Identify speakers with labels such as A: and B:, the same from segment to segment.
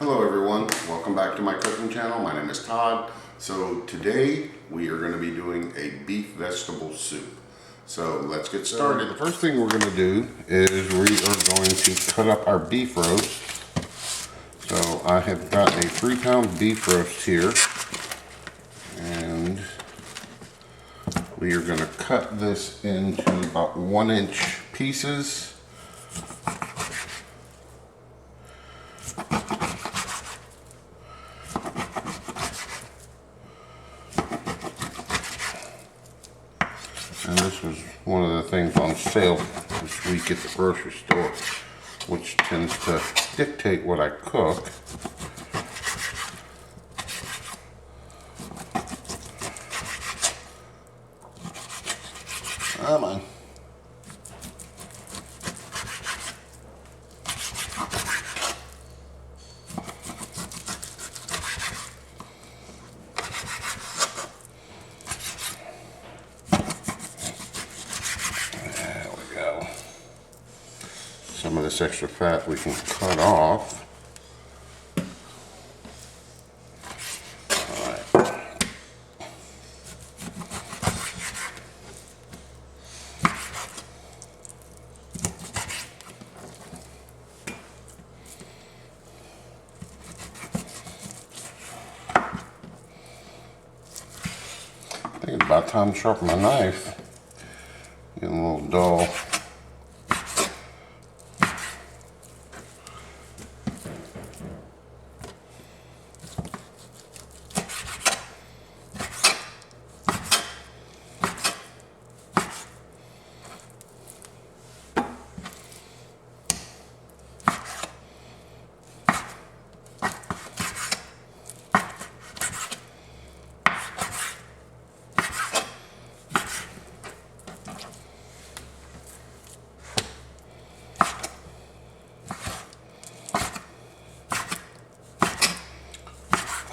A: Hello everyone, welcome back to my cooking channel. My name is Todd. So today we are going to be doing a beef vegetable soup. So let's get started. The first thing we're going to do is we are going to cut up our beef roast. So I have got a 3-pound beef roast here, and we are going to cut this into about 1-inch pieces. And this was one of the things on sale this week at the grocery store, which tends to dictate what I cook. Come on. Some of this extra fat we can cut off. All right. I think it's about time to sharpen my knife. Getting a little dull.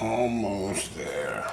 A: Almost there.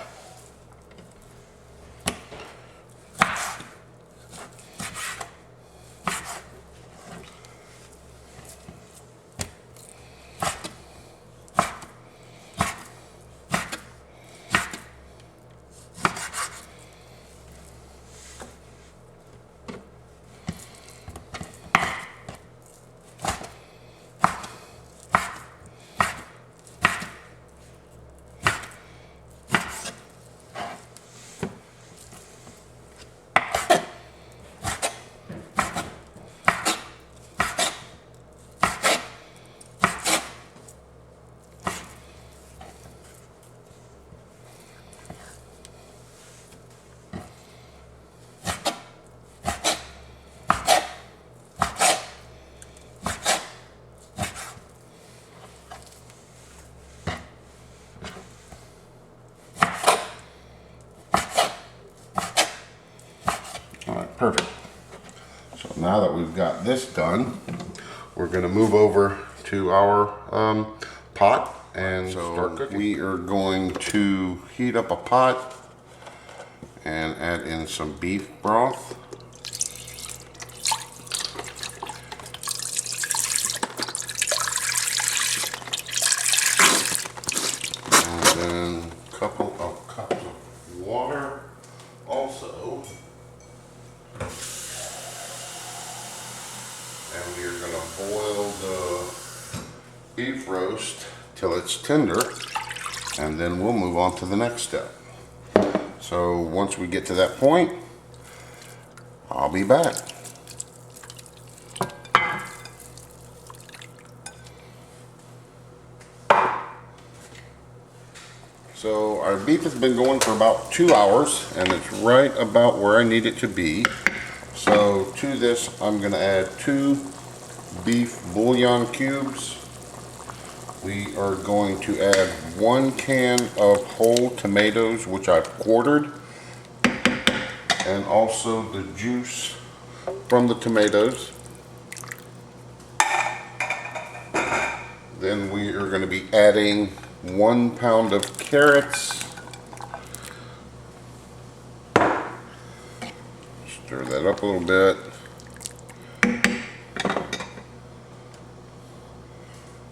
A: Perfect. So now that we've got this done, we're going to move over to our pot and start cooking. We are going to heat up a pot and add in some beef broth. And then a couple of cups of water also. And we are going to boil the beef roast till it's tender, and then we'll move on to the next step. So once we get to that point, I'll be back. So our beef has been going for about 2 hours, and it's right about where I need it to be. So to this, I'm going to add 2 beef bouillon cubes. We are going to add 1 can of whole tomatoes, which I've quartered, and also the juice from the tomatoes. Then we are going to be adding 1 pound of carrots. Stir that up a little bit.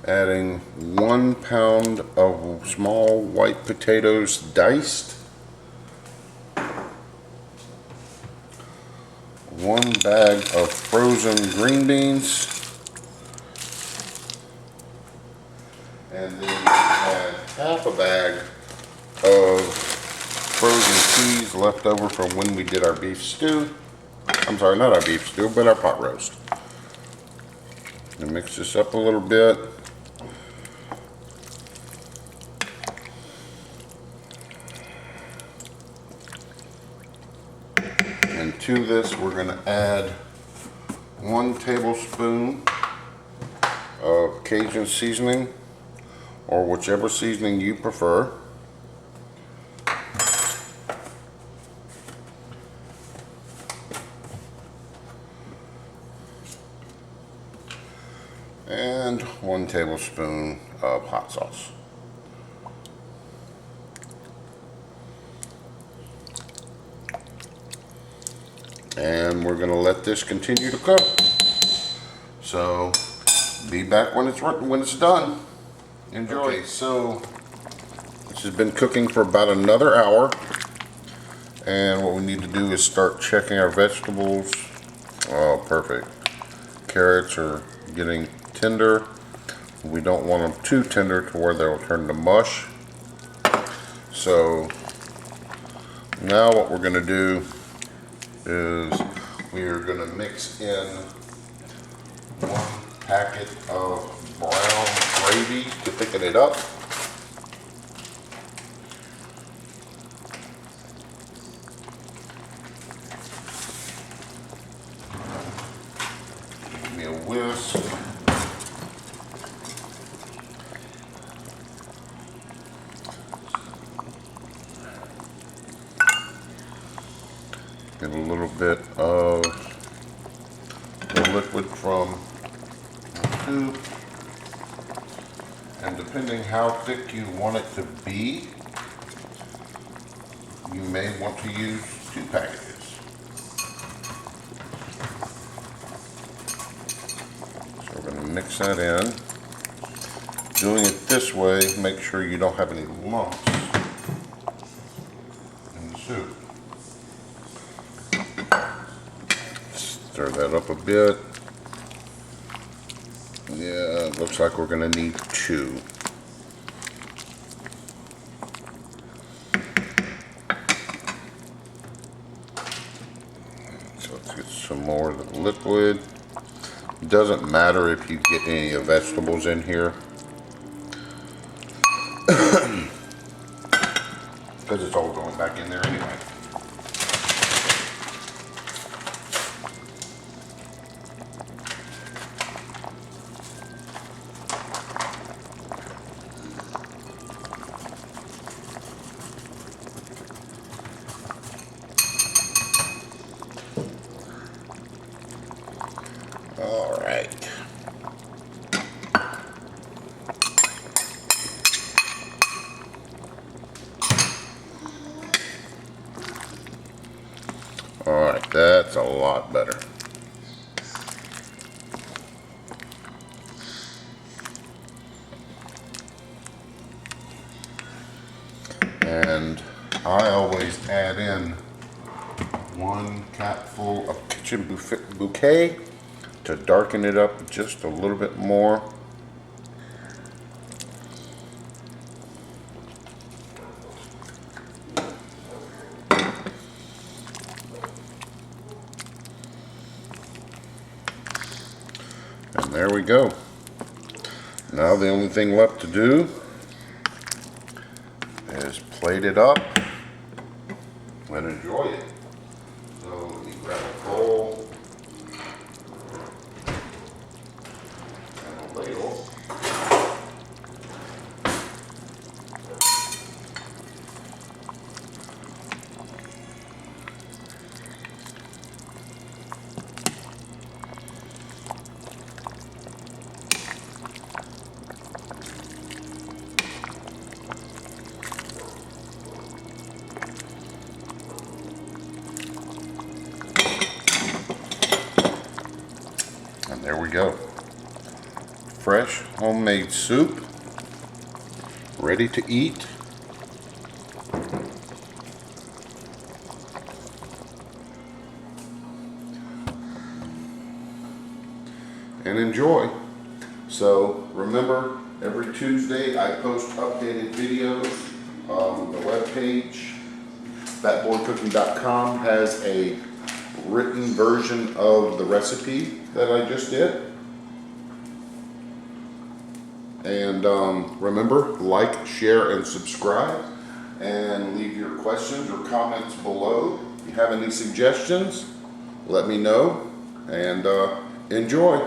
A: Adding 1 pound of small white potatoes diced. 1 bag of frozen green beans. And then add half a bag of frozen peas left over from when we did our beef stew. I'm sorry, not our beef stew, but our pot roast. And mix this up a little bit. And to this, we're going to add 1 tablespoon of Cajun seasoning, or whichever seasoning you prefer. And 1 tablespoon of hot sauce. And we're going to let this continue to cook. So be back when it's done. Enjoy. Okay, so this has been cooking for about another hour, and what we need to do is start checking our vegetables. Oh, perfect. Carrots are getting tender. We don't want them too tender to where they'll turn to mush. So now what we're going to do is we are going to mix in 1 packet of brown gravy to thicken it up. Give me a whisk. Get a little bit of the liquid from the soup. And depending how thick you want it to be, you may want to use 2 packages. So we're going to mix that in. Doing it this way, make sure you don't have any lumps in the soup. Stir that up a bit. Yeah, it looks like we're going to need 2. So let's get some more of the liquid. It doesn't matter if you get any vegetables in here, because it's all going back in there anyway. All right. All right, that's a lot better. And I always add in 1 capful of kitchen bouquet to darken it up just a little bit more. And there we go. Now the only thing left to do is plate it up and enjoy it. So let me grab a bowl and a ladle. And there we go. fresh homemade soup, ready to eat. And enjoy. So remember, every Tuesday I post updated videos. The webpage, fatboycooking.com, has a written version of the recipe that I just did. And remember, like, share, and subscribe, and leave your questions or comments below. If you have any suggestions, let me know, and enjoy.